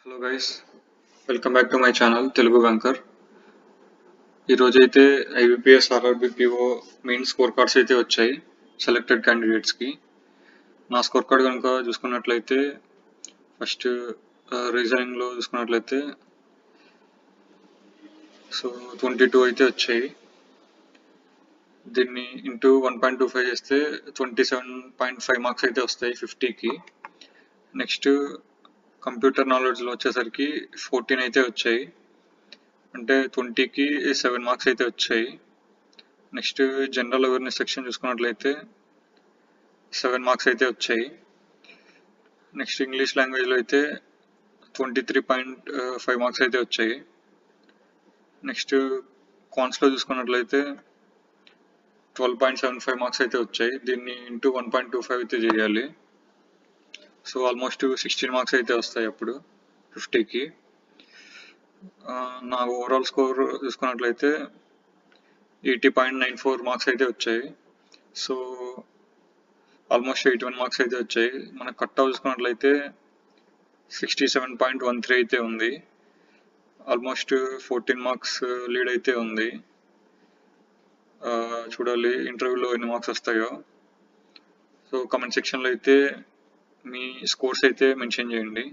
Hello guys, welcome back to my channel Telugu Venkar. ఈరోజు అయితే IBPS RRB PO main score cards అయితే వచ్చాయి selected క్యాండిడేట్స్కి. నా స్కోర్ కార్డ్ కనుక చూసుకున్నట్లయితే ఫస్ట్ రీజనింగ్లో చూసుకున్నట్లయితే 22 అయితే వచ్చాయి. దీన్ని ఇంటూ 1.25 చేస్తే 27.5 మార్క్స్ అయితే వస్తాయి 50కి. నెక్స్ట్ కంప్యూటర్ నాలెడ్జ్లో వచ్చేసరికి 14 అయితే వచ్చాయి, అంటే 20కి 7 మార్క్స్ అయితే వచ్చాయి. నెక్స్ట్ జనరల్ అవేర్నెస్ సెక్షన్ చూసుకున్నట్లయితే 7 మార్క్స్ అయితే వచ్చాయి. నెక్స్ట్ ఇంగ్లీష్ లాంగ్వేజ్లో అయితే 23.5 మార్క్స్ అయితే వచ్చాయి. నెక్స్ట్ కాన్స్లో చూసుకున్నట్లయితే 12.75 మార్క్స్ అయితే వచ్చాయి. దీన్ని ఇంటూ 1.25 అయితే చేయాలి. సో ఆల్మోస్ట్ 16 మార్క్స్ అయితే వస్తాయి అప్పుడు 50కి. నా ఓవరాల్ స్కోర్ చూసుకున్నట్లయితే 80.94 మార్క్స్ అయితే వచ్చాయి. సో ఆల్మోస్ట్ 81 మార్క్స్ అయితే వచ్చాయి. మన కట్ ఆఫ్ చూసుకున్నట్లయితే 67.13 అయితే ఉంది. ఆల్మోస్ట్ 14 మార్క్స్ లీడ్ అయితే ఉంది. చూడాలి ఇంటర్వ్యూలో ఎన్ని మార్క్స్ వస్తాయో. సో కామెంట్ సెక్షన్లో అయితే మీ స్కోర్స్ అయితే మెన్షన్ చేయండి.